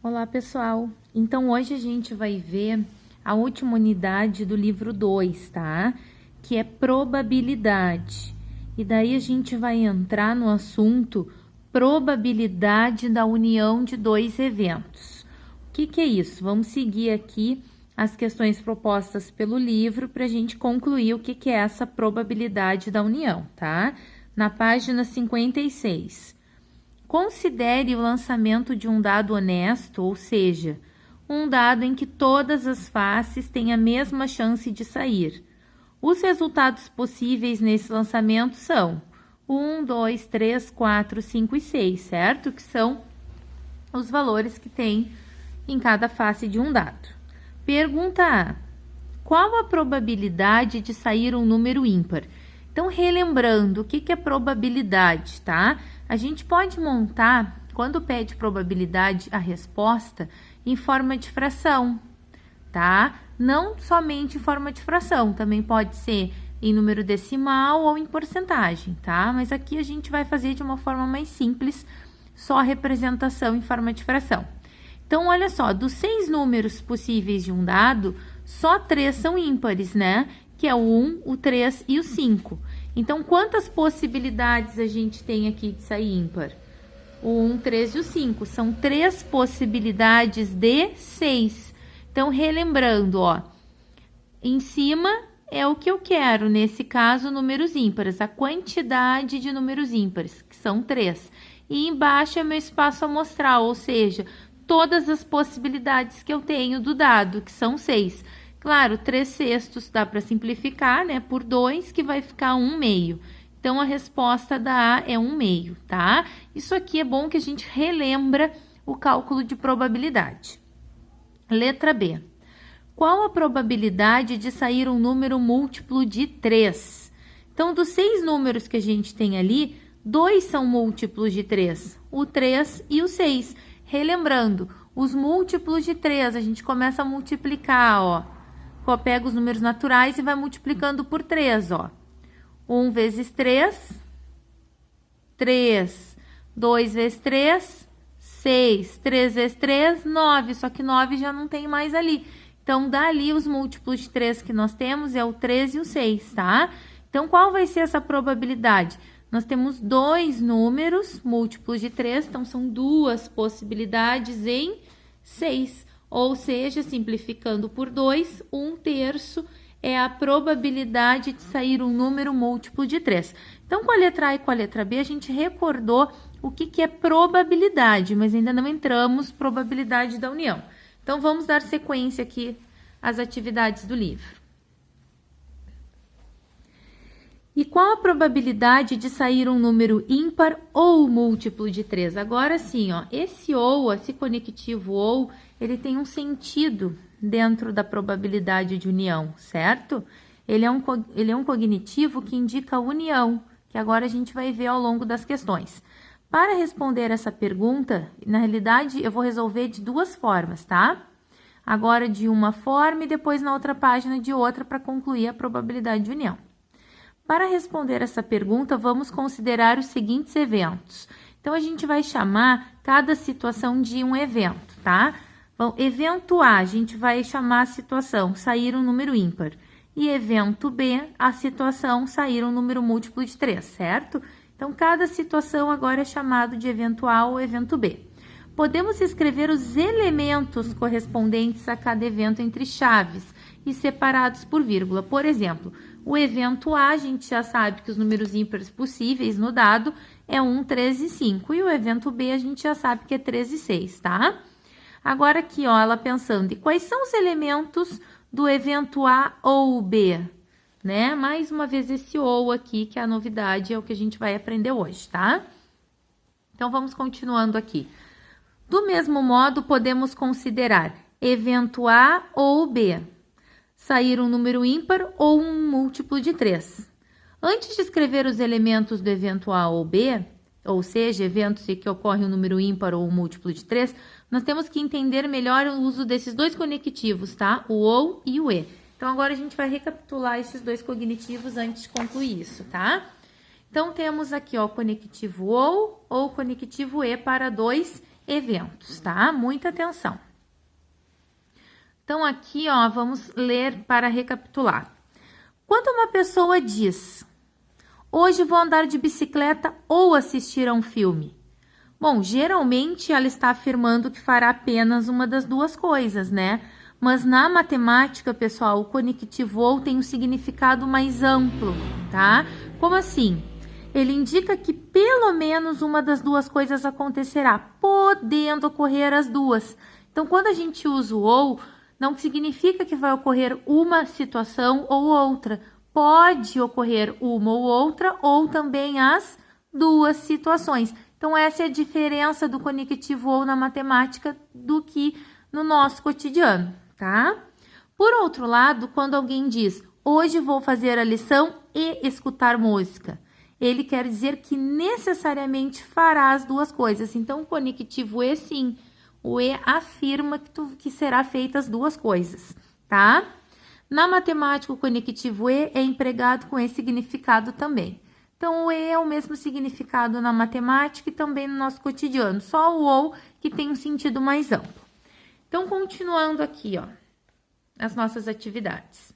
Olá, pessoal! Então, hoje a gente vai ver a última unidade do livro 2, tá? Que é probabilidade. E daí a gente vai entrar no assunto probabilidade da união de dois eventos. O que é isso? Vamos seguir aqui as questões propostas pelo livro para a gente concluir o que é essa probabilidade da união, tá? Na página 56. Considere o lançamento de um dado honesto, ou seja, um dado em que todas as faces têm a mesma chance de sair. Os resultados possíveis nesse lançamento são 1, 2, 3, 4, 5 e 6, certo? Que são os valores que tem em cada face de um dado. Pergunta A. Qual a probabilidade de sair um número ímpar? Então, relembrando, o que é probabilidade, tá? A gente pode montar, quando pede probabilidade, a resposta em forma de fração, tá? Não somente em forma de fração, também pode ser em número decimal ou em porcentagem, tá? Mas aqui a gente vai fazer de uma forma mais simples, só a representação em forma de fração. Então, olha só, dos 6 números possíveis de um dado, só 3 são ímpares, né? Que é o 1, o 3 e o 5. Então, quantas possibilidades a gente tem aqui de sair ímpar? O 1, 3 e o 5. São 3 possibilidades de 6. Então, relembrando, ó, em cima é o que eu quero, nesse caso, números ímpares, a quantidade de números ímpares, que são 3. E embaixo é meu espaço amostral, ou seja, todas as possibilidades que eu tenho do dado, que são 6. Claro, 3/6 dá para simplificar, né? Por 2, que vai ficar 1/2. Então, a resposta da A é 1/2, tá? Isso aqui é bom que a gente relembra o cálculo de probabilidade. Letra B. Qual a probabilidade de sair um número múltiplo de 3? Então, dos 6 números que a gente tem ali, 2 são múltiplos de 3, o 3 e o 6. Relembrando, os múltiplos de 3, a gente começa a multiplicar, ó. Pega os números naturais e vai multiplicando por 3, ó. 1 vezes 3, 3. 2 vezes 3, 6. 3 vezes 3, 9. Só que 9 já não tem mais ali. Então, dali os múltiplos de 3 que nós temos é o 3 e o 6, tá? Então, qual vai ser essa probabilidade? Nós temos 2 números múltiplos de 3, então são 2 possibilidades em 6. Ou seja, simplificando por 2, 1/3 é a probabilidade de sair um número múltiplo de 3. Então, com a letra A e com a letra B, a gente recordou o que é probabilidade, mas ainda não entramos probabilidade da união. Então, vamos dar sequência aqui às atividades do livro. E qual a probabilidade de sair um número ímpar ou múltiplo de 3? Agora sim, ó, esse ou, esse conectivo ou, ele tem um sentido dentro da probabilidade de união, certo? Ele é um cognitivo que indica a união, que agora a gente vai ver ao longo das questões. Para responder essa pergunta, na realidade, eu vou resolver de duas formas, tá? Agora de uma forma e depois na outra página de outra para concluir a probabilidade de união. Para responder essa pergunta, vamos considerar os seguintes eventos. Então, a gente vai chamar cada situação de um evento, tá? Bom, evento A, a gente vai chamar a situação sair um número ímpar. E evento B, a situação sair um número múltiplo de 3, certo? Então, cada situação agora é chamado de evento A ou evento B. Podemos escrever os elementos correspondentes a cada evento entre chaves e separados por vírgula. Por exemplo, o evento A, a gente já sabe que os números ímpares possíveis no dado é 1, 3 e 5. E o evento B, a gente já sabe que é 3 e 6, tá? Agora aqui, ó, ela pensando, e quais são os elementos do evento A ou B? Né? Mais uma vez esse ou aqui, que é a novidade, é o que a gente vai aprender hoje, tá? Então, vamos continuando aqui. Do mesmo modo, podemos considerar evento A ou B. Sair um número ímpar ou um múltiplo de 3. Antes de escrever os elementos do evento A ou B, ou seja, eventos em que ocorre um número ímpar ou um múltiplo de 3, nós temos que entender melhor o uso desses dois conectivos, tá? O ou e o e. Então, agora a gente vai recapitular esses dois cognitivos antes de concluir isso, tá? Então, temos aqui, ó, o conectivo ou conectivo e para 2 eventos, tá? Muita atenção. Então, aqui, ó, vamos ler para recapitular. Quando uma pessoa diz, hoje vou andar de bicicleta ou assistir a um filme. Bom, geralmente ela está afirmando que fará apenas uma das duas coisas, né? Mas na matemática, pessoal, o conectivo ou tem um significado mais amplo, tá? Como assim? Ele indica que pelo menos uma das duas coisas acontecerá, podendo ocorrer as duas. Então, quando a gente usa o ou, não significa que vai ocorrer uma situação ou outra. Pode ocorrer uma ou outra, ou também as duas situações. Então, essa é a diferença do conectivo ou na matemática do que no nosso cotidiano, tá? Por outro lado, quando alguém diz, hoje vou fazer a lição e escutar música, ele quer dizer que necessariamente fará as duas coisas. Então, o conectivo e sim, o e afirma que será feitas as duas coisas, tá? Na matemática, o conectivo e é empregado com esse significado também. Então, o e é o mesmo significado na matemática e também no nosso cotidiano, só o ou que tem um sentido mais amplo. Então, continuando aqui, ó, as nossas atividades.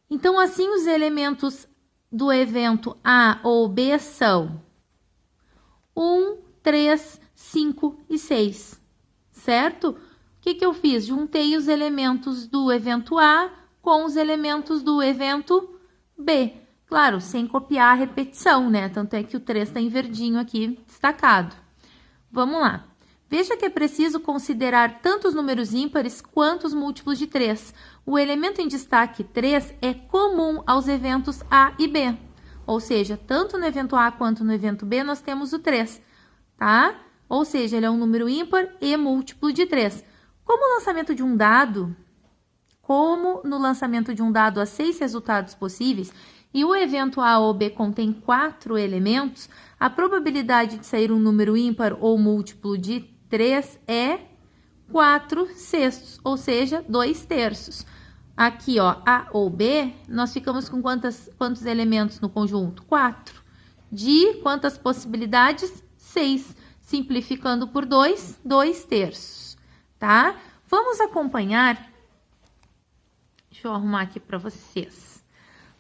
Então, assim, os elementos do evento A ou B são 1, 3, 5 e 6, certo? O que eu fiz? Juntei os elementos do evento A com os elementos do evento B. Claro, sem copiar a repetição, né? Tanto é que o 3 está em verdinho aqui, destacado. Vamos lá. Veja que é preciso considerar tanto os números ímpares quanto os múltiplos de 3. O elemento em destaque 3 é comum aos eventos A e B. Ou seja, tanto no evento A quanto no evento B, nós temos o 3, tá? Ou seja, ele é um número ímpar e múltiplo de 3. Como no lançamento de um dado há 6 resultados possíveis e o evento A ou B contém 4 elementos, a probabilidade de sair um número ímpar ou múltiplo de 3 é 4/6, ou seja, 2/3. Aqui, ó, A ou B, nós ficamos com quantos elementos no conjunto? 4. De quantas possibilidades? 6. Simplificando por 2, 2/3, tá? Vamos acompanhar, deixa eu arrumar aqui para vocês.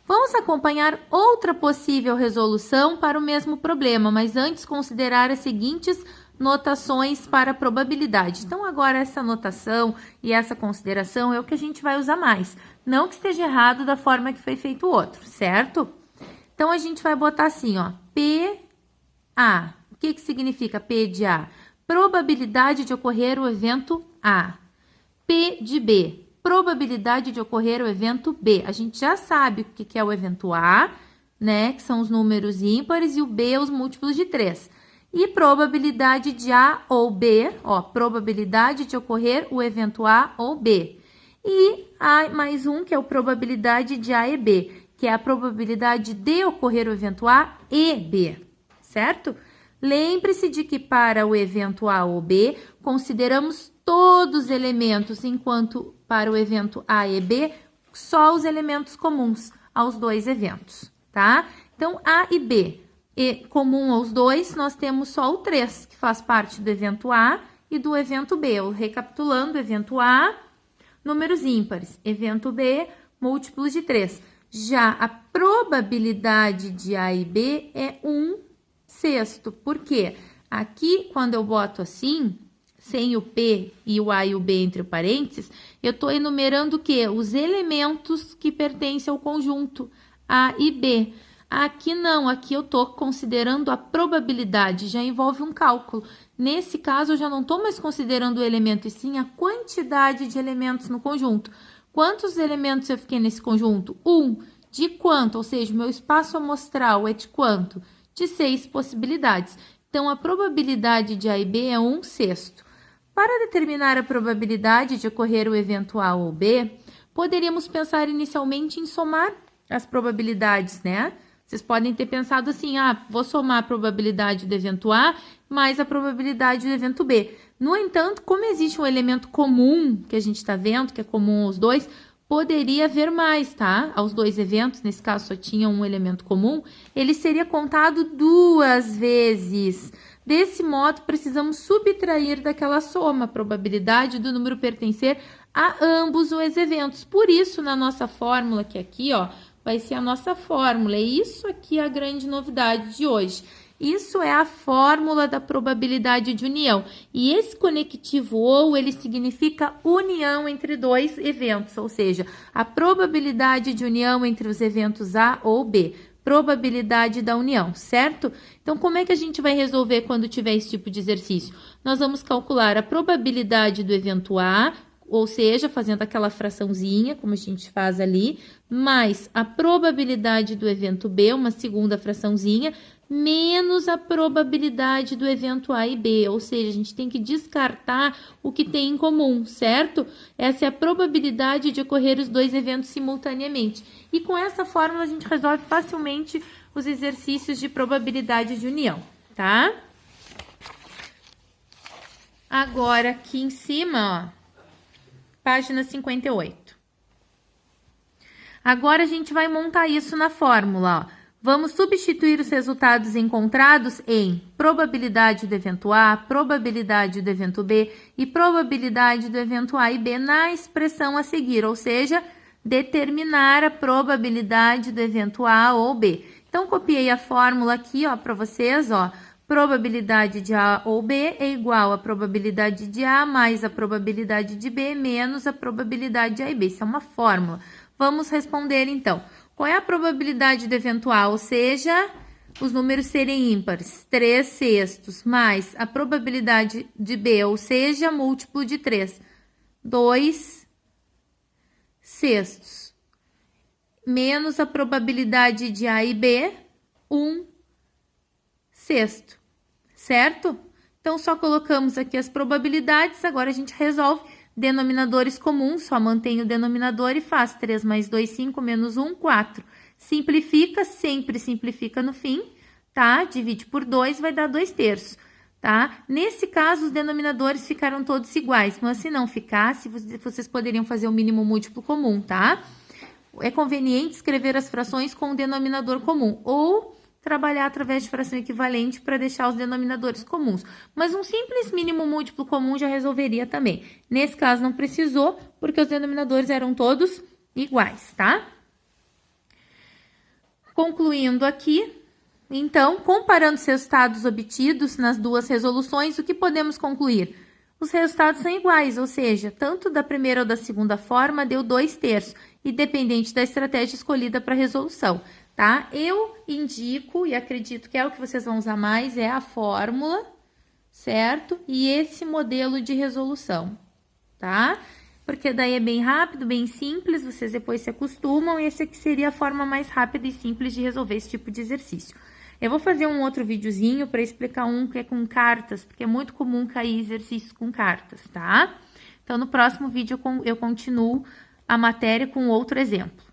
Vamos acompanhar outra possível resolução para o mesmo problema, mas antes considerar as seguintes notações para a probabilidade. Então, agora essa notação e essa consideração é o que a gente vai usar mais. Não que esteja errado da forma que foi feito o outro, certo? Então, a gente vai botar assim, ó, PA. O que significa P de A? Probabilidade de ocorrer o evento A. P de B. Probabilidade de ocorrer o evento B. A gente já sabe o que é o evento A, né? Que são os números ímpares e o B, os múltiplos de 3. E probabilidade de A ou B, ó, probabilidade de ocorrer o evento A ou B. E A mais um, que é a probabilidade de A e B, que é a probabilidade de ocorrer o evento A e B, certo? Lembre-se de que para o evento A ou B, consideramos todos os elementos, enquanto para o evento A e B, só os elementos comuns aos dois eventos, tá? Então, A e B, comum aos dois, nós temos só o 3, que faz parte do evento A e do evento B. Recapitulando, evento A, números ímpares, evento B, múltiplos de 3. Já a probabilidade de A e B é 1/6. Por quê? Aqui, quando eu boto assim, sem o P e o A e o B entre parênteses, eu estou enumerando o quê? Os elementos que pertencem ao conjunto A e B. Aqui não, aqui eu estou considerando a probabilidade, já envolve um cálculo. Nesse caso, eu já não estou mais considerando o elemento, e sim a quantidade de elementos no conjunto. Quantos elementos eu fiquei nesse conjunto? 1. De quanto? Ou seja, o meu espaço amostral é de quanto? De 6 possibilidades. Então, a probabilidade de A e B é 1/6. Para determinar a probabilidade de ocorrer o evento A ou B, poderíamos pensar inicialmente em somar as probabilidades, né? Vocês podem ter pensado assim, vou somar a probabilidade do evento A mais a probabilidade do evento B. No entanto, como existe um elemento comum que a gente está vendo, que é comum aos dois, poderia haver mais, tá? Aos dois eventos, nesse caso só tinha um elemento comum, ele seria contado 2 vezes. Desse modo, precisamos subtrair daquela soma a probabilidade do número pertencer a ambos os eventos. Por isso, na nossa fórmula, que aqui, ó, vai ser a nossa fórmula. E isso aqui é a grande novidade de hoje. Isso é a fórmula da probabilidade de união. E esse conectivo ou, ele significa união entre dois eventos, ou seja, a probabilidade de união entre os eventos A ou B. Probabilidade da união, certo? Então, como é que a gente vai resolver quando tiver esse tipo de exercício? Nós vamos calcular a probabilidade do evento A, ou seja, fazendo aquela fraçãozinha, como a gente faz ali, mais a probabilidade do evento B, uma segunda fraçãozinha, menos a probabilidade do evento A e B, ou seja, a gente tem que descartar o que tem em comum, certo? Essa é a probabilidade de ocorrer os dois eventos simultaneamente. E com essa fórmula a gente resolve facilmente os exercícios de probabilidade de união, tá? Agora, aqui em cima, ó, página 58. Agora a gente vai montar isso na fórmula, ó. Vamos substituir os resultados encontrados em probabilidade do evento A, probabilidade do evento B e probabilidade do evento A e B na expressão a seguir, ou seja, determinar a probabilidade do evento A ou B. Então, copiei a fórmula aqui, ó, para vocês, ó. Probabilidade de A ou B é igual a probabilidade de A mais a probabilidade de B menos a probabilidade de A e B. Isso é uma fórmula. Vamos responder, então. Qual é a probabilidade do evento A? Ou seja, os números serem ímpares, 3 sextos, mais a probabilidade de B, ou seja, múltiplo de 3, 2 sextos, menos a probabilidade de A e B, 1 sexto, certo? Então, só colocamos aqui as probabilidades, agora a gente resolve. Denominadores comuns, só mantém o denominador e faz 3 mais 2, 5, menos 1, 4. Simplifica, sempre simplifica no fim, tá? Divide por 2, vai dar 2 terços, tá? Nesse caso, os denominadores ficaram todos iguais, mas se não ficasse, vocês poderiam fazer o mínimo múltiplo comum, tá? É conveniente escrever as frações com o denominador comum, ou trabalhar através de fração equivalente para deixar os denominadores comuns. Mas um simples mínimo múltiplo comum já resolveria também. Nesse caso, não precisou, porque os denominadores eram todos iguais, tá? Concluindo aqui, então, comparando os resultados obtidos nas duas resoluções, o que podemos concluir? Os resultados são iguais, ou seja, tanto da primeira ou da segunda forma deu 2 terços, independente da estratégia escolhida para a resolução. Tá? Eu indico, e acredito que é o que vocês vão usar mais, é a fórmula, certo? E esse modelo de resolução, tá? Porque daí é bem rápido, bem simples, vocês depois se acostumam, e esse aqui seria a forma mais rápida e simples de resolver esse tipo de exercício. Eu vou fazer um outro videozinho para explicar um que é com cartas, porque é muito comum cair exercícios com cartas, tá? Então, no próximo vídeo eu continuo a matéria com outro exemplo.